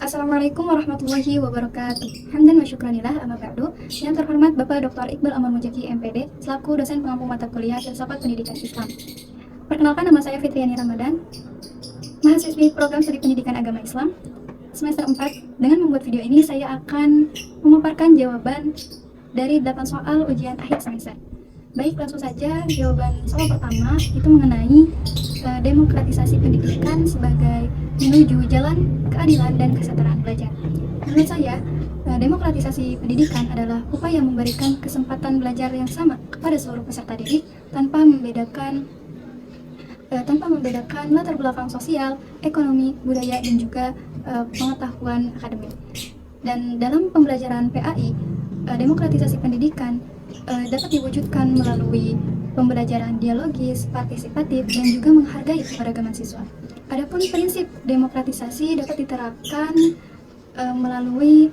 Assalamualaikum warahmatullahi wabarakatuh. Hamdan wa syukranillah amma ba'du. Yang terhormat Bapak Dr. Iqbal Amal Mujaki MPD selaku dosen pengampu mata kuliah Filsafat Pendidikan Islam. Perkenalkan, nama saya Fitriani Ramadan, mahasiswi program studi pendidikan agama Islam semester 4. Dengan membuat video ini saya akan memaparkan jawaban dari 8 soal ujian akhir semester. Baik, langsung saja. Jawaban soal pertama itu mengenai demokratisasi pendidikan sebagai menuju jalan keadilan dan kesetaraan belajar. Menurut saya, demokratisasi pendidikan adalah upaya memberikan kesempatan belajar yang sama kepada seluruh peserta didik tanpa membedakan latar belakang sosial, ekonomi, budaya, dan juga pengetahuan akademik. Dan dalam pembelajaran PAI, demokratisasi pendidikan dapat diwujudkan melalui pembelajaran dialogis, partisipatif, dan juga menghargai keberagaman siswa. Adapun prinsip demokratisasi dapat diterapkan melalui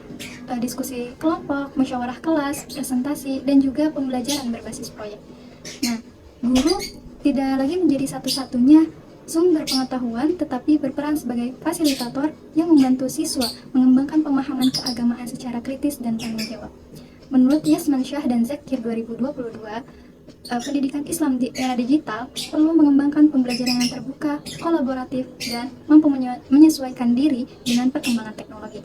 diskusi kelompok, musyawarah kelas, presentasi, dan juga pembelajaran berbasis proyek. Nah, guru tidak lagi menjadi satu-satunya sumber pengetahuan, tetapi berperan sebagai fasilitator yang membantu siswa mengembangkan pemahaman keagamaan secara kritis dan tanggung jawab. Menurut Yasman Shah dan Zakir 2022, pendidikan Islam di era digital perlu mengembangkan pembelajaran yang terbuka, kolaboratif, dan mampu menyesuaikan diri dengan perkembangan teknologi.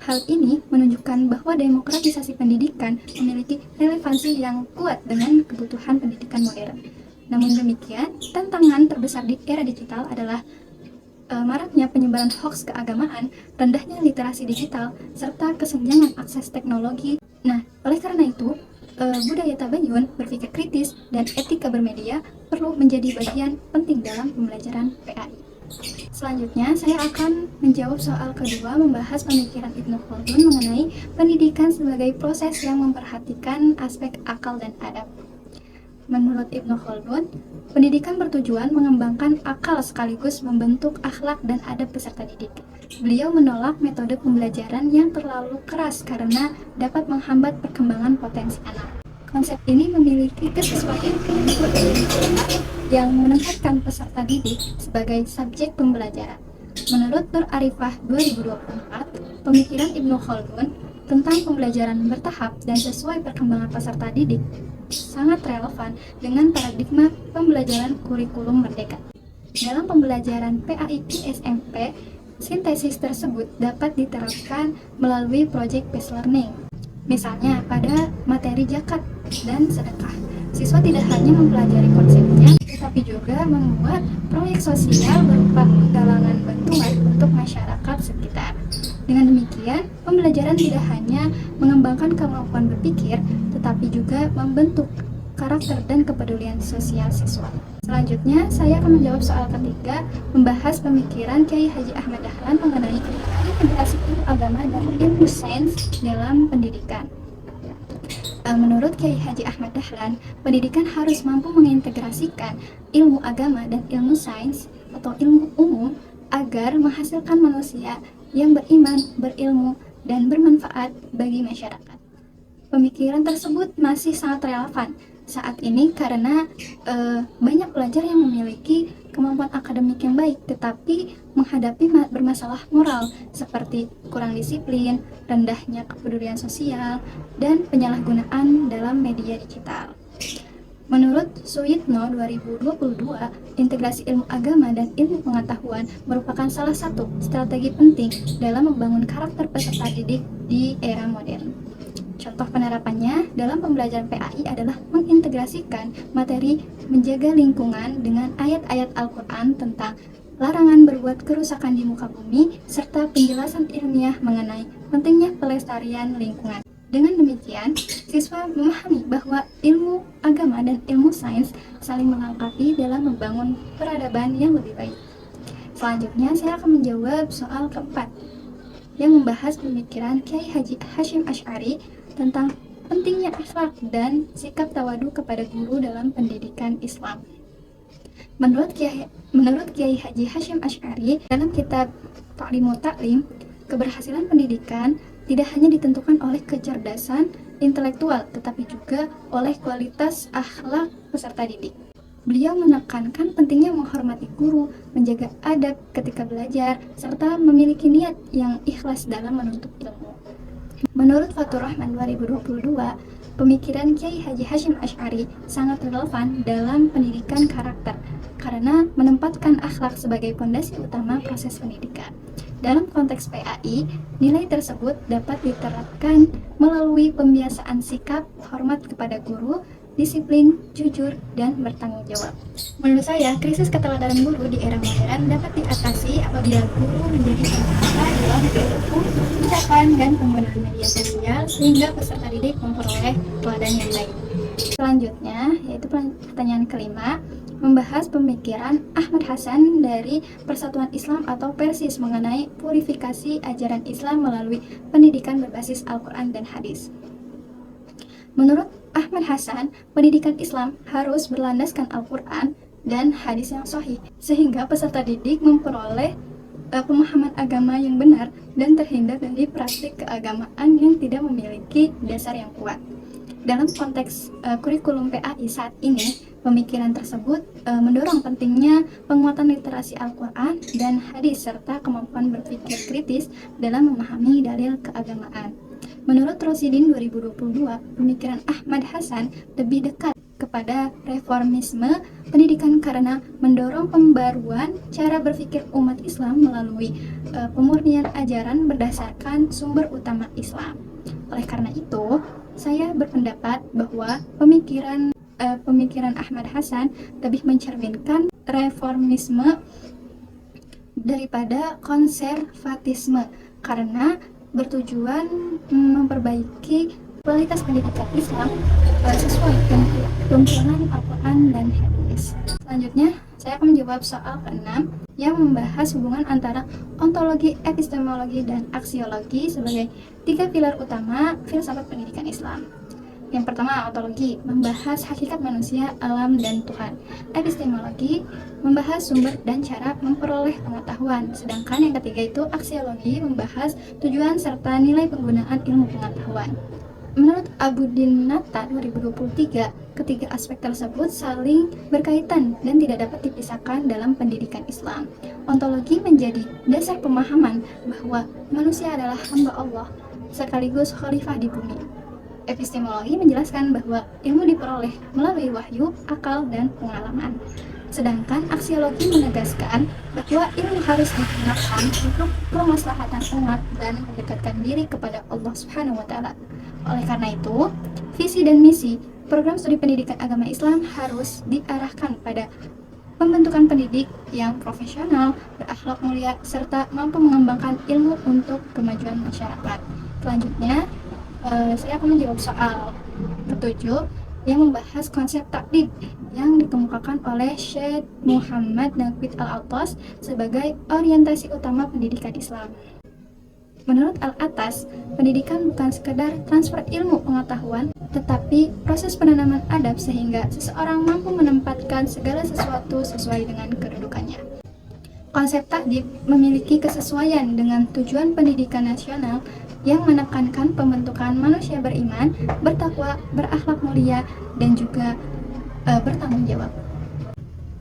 Hal ini menunjukkan bahwa demokratisasi pendidikan memiliki relevansi yang kuat dengan kebutuhan pendidikan modern. Namun demikian, tantangan terbesar di era digital adalah maraknya penyebaran hoaks keagamaan, rendahnya literasi digital, serta kesenjangan akses teknologi. Nah, oleh karena itu, budaya tabayun, berpikir kritis, dan etika bermedia perlu menjadi bagian penting dalam pembelajaran PAI. Selanjutnya, saya akan menjawab soal kedua, membahas pemikiran Ibnu Khaldun mengenai pendidikan sebagai proses yang memperhatikan aspek akal dan adab. Menurut Ibnu Khaldun, pendidikan bertujuan mengembangkan akal sekaligus membentuk akhlak dan adab peserta didik. Beliau menolak metode pembelajaran yang terlalu keras karena dapat menghambat perkembangan potensi anak. Konsep ini memiliki kesesuaian yang menempatkan peserta didik sebagai subjek pembelajaran. Menurut Nur Arifah 2024, pemikiran Ibnu Khaldun tentang pembelajaran bertahap dan sesuai perkembangan peserta didik sangat relevan dengan paradigma pembelajaran kurikulum merdeka. Dalam pembelajaran PAI SMP, sintesis tersebut dapat diterapkan melalui project based learning. Misalnya pada materi zakat dan sedekah, siswa tidak hanya mempelajari konsepnya, tetapi juga membuat proyek sosial berupa galangan bantuan untuk masyarakat sekitar. Dengan demikian, pembelajaran tidak hanya mengembangkan kemampuan berpikir, tetapi juga membentuk karakter dan kepedulian sosial siswa. Selanjutnya, saya akan menjawab soal ketiga, membahas pemikiran Kiai Haji Ahmad Dahlan mengenai integrasi ilmu agama dan ilmu sains dalam pendidikan. Menurut Kiai Haji Ahmad Dahlan, pendidikan harus mampu mengintegrasikan ilmu agama dan ilmu sains atau ilmu umum agar menghasilkan manusia yang beriman, berilmu, dan bermanfaat bagi masyarakat. Pemikiran tersebut masih sangat relevan saat ini karena banyak pelajar yang memiliki kemampuan akademik yang baik tetapi menghadapi bermasalah moral seperti kurang disiplin, rendahnya kepedulian sosial, dan penyalahgunaan dalam media digital. Menurut Suyitno 2022, integrasi ilmu agama dan ilmu pengetahuan merupakan salah satu strategi penting dalam membangun karakter peserta didik di era modern. Contoh penerapannya dalam pembelajaran PAI adalah mengintegrasikan materi menjaga lingkungan dengan ayat-ayat Al-Quran tentang larangan berbuat kerusakan di muka bumi, serta penjelasan ilmiah mengenai pentingnya pelestarian lingkungan. Dengan demikian, siswa memahami bahwa ilmu agama dan ilmu sains saling melengkapi dalam membangun peradaban yang lebih baik. Selanjutnya, saya akan menjawab soal keempat, yang membahas pemikiran Kiai Haji Hashim Asy'ari tentang pentingnya akhlak dan sikap tawadu kepada guru dalam pendidikan Islam. Menurut Kiai Haji Hashim Asy'ari, dalam kitab Ta'limut Ta'lim, keberhasilan pendidikan tidak hanya ditentukan oleh kecerdasan intelektual, tetapi juga oleh kualitas akhlak peserta didik. Beliau menekankan pentingnya menghormati guru, menjaga adab ketika belajar, serta memiliki niat yang ikhlas dalam menuntut ilmu. Menurut Fathur Rahman 2022, pemikiran Kiai Haji Hashim Asy'ari sangat relevan dalam pendidikan karakter karena menempatkan akhlak sebagai fondasi utama proses pendidikan. Dalam konteks PAI, nilai tersebut dapat diterapkan melalui pembiasaan sikap hormat kepada guru, disiplin, jujur, dan bertanggung jawab. Menurut saya, krisis keteladanan guru di era modern dapat diatasi apabila guru menjadi penguasa dalam perilaku, ucapan, dan penggunaan media sosial sehingga peserta didik memperoleh teladan yang baik. Selanjutnya, yaitu pertanyaan kelima, membahas pemikiran Ahmad Hasan dari Persatuan Islam atau Persis mengenai purifikasi ajaran Islam melalui pendidikan berbasis Al-Quran dan Hadis. Menurut Ahmad Hasan, pendidikan Islam harus berlandaskan Al-Quran dan hadis yang sahih, sehingga peserta didik memperoleh pemahaman agama yang benar dan terhindar dari praktik keagamaan yang tidak memiliki dasar yang kuat. Dalam konteks kurikulum PAI saat ini, pemikiran tersebut mendorong pentingnya penguatan literasi Al-Quran dan hadis serta kemampuan berpikir kritis dalam memahami dalil keagamaan. Menurut Rosidin 2022, pemikiran Ahmad Hasan lebih dekat kepada reformisme pendidikan karena mendorong pembaruan cara berpikir umat Islam melalui pemurnian ajaran berdasarkan sumber utama Islam. Oleh karena itu, saya berpendapat bahwa pemikiran Ahmad Hasan lebih mencerminkan reformisme daripada konservatisme karena bertujuan memperbaiki kualitas pendidikan Islam sesuai dengan tuntunan Al-Quran dan hadis. Selanjutnya, saya akan menjawab soal ke-6 yang membahas hubungan antara ontologi, epistemologi, dan aksiologi sebagai 3 pilar utama filsafat pendidikan Islam. Yang pertama, ontologi, membahas hakikat manusia, alam, dan Tuhan. Epistemologi, membahas sumber dan cara memperoleh pengetahuan. Sedangkan yang ketiga itu aksiologi, membahas tujuan serta nilai penggunaan ilmu pengetahuan. Menurut Abudin Nata 2023, ketiga aspek tersebut saling berkaitan dan tidak dapat dipisahkan dalam pendidikan Islam. Ontologi menjadi dasar pemahaman bahwa manusia adalah hamba Allah, sekaligus khalifah di bumi. Epistemologi menjelaskan bahwa ilmu diperoleh melalui wahyu, akal, dan pengalaman. Sedangkan aksiologi menegaskan bahwa ilmu harus digunakan untuk kemaslahatan umat dan mendekatkan diri kepada Allah Subhanahu wa Ta'ala. Oleh karena itu, visi dan misi program studi pendidikan agama Islam harus diarahkan pada pembentukan pendidik yang profesional, berakhlak mulia, serta mampu mengembangkan ilmu untuk kemajuan masyarakat. Selanjutnya, saya akan menjawab soal ke-7 yang membahas konsep takdir yang dikemukakan oleh Syekh Muhammad Naqib Al-Attas sebagai orientasi utama pendidikan Islam. Menurut Al-Attas, pendidikan bukan sekedar transfer ilmu pengetahuan, tetapi proses penanaman adab sehingga seseorang mampu menempatkan segala sesuatu sesuai dengan kedudukannya. Konsep takdir memiliki kesesuaian dengan tujuan pendidikan nasional yang menekankan pembentukan manusia beriman, bertakwa, berakhlak mulia, dan juga bertanggung jawab.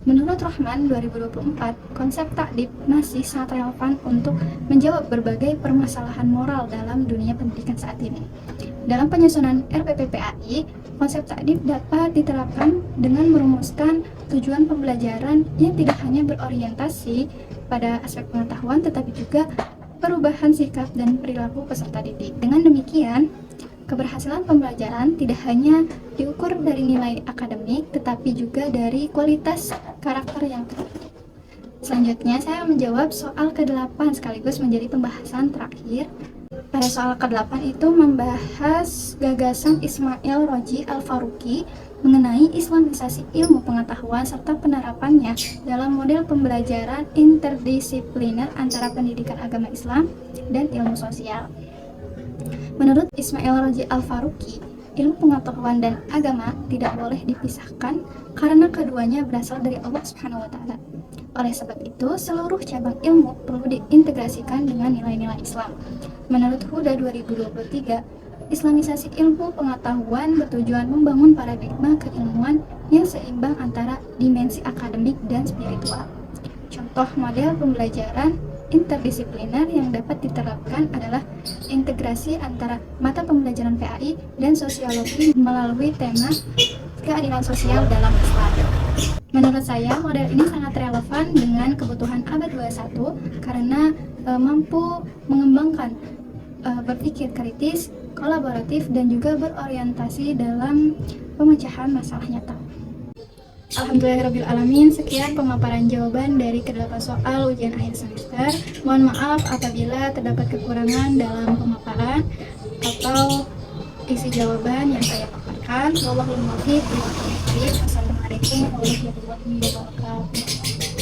Menurut Rahman 2024, konsep takdib masih sangat relevan untuk menjawab berbagai permasalahan moral dalam dunia pendidikan saat ini. Dalam penyusunan RPPPAI, konsep takdib dapat diterapkan dengan merumuskan tujuan pembelajaran yang tidak hanya berorientasi pada aspek pengetahuan tetapi juga perubahan sikap dan perilaku peserta didik. Dengan demikian, keberhasilan pembelajaran tidak hanya diukur dari nilai akademik, tetapi juga dari kualitas karakter yang terbentuk. Selanjutnya, saya menjawab soal ke-8 sekaligus menjadi pembahasan terakhir. Pada soal ke-8 itu membahas gagasan Ismail Roji Al-Faruqi mengenai islamisasi ilmu pengetahuan serta penerapannya dalam model pembelajaran interdisipliner antara pendidikan agama Islam dan ilmu sosial. Menurut Ismail Roji Al-Faruqi, ilmu pengetahuan dan agama tidak boleh dipisahkan karena keduanya berasal dari Allah Subhanahu wa Ta'ala. Oleh sebab itu, seluruh cabang ilmu perlu diintegrasikan dengan nilai-nilai Islam. Menurut Huda 2023, Islamisasi ilmu pengetahuan bertujuan membangun paradigma keilmuan yang seimbang antara dimensi akademik dan spiritual. Contoh model pembelajaran interdisipliner yang dapat diterapkan adalah integrasi antara mata pembelajaran PAI dan sosiologi melalui tema keadilan sosial dalam Islam. Menurut saya, model ini sangat relevan dengan kebutuhan abad 21 karena mampu mengembangkan berpikir kritis, kolaboratif, dan juga berorientasi dalam pemecahan masalah nyata. Alhamdulillahirrabbilalamin, sekian pemaparan jawaban dari ke-8 soal ujian akhir semester. Mohon maaf apabila terdapat kekurangan dalam pemaparan atau isi jawaban yang saya paparkan. Wallahul muwaffiq. Wassalamualaikum warahmatullahi wabarakatuh.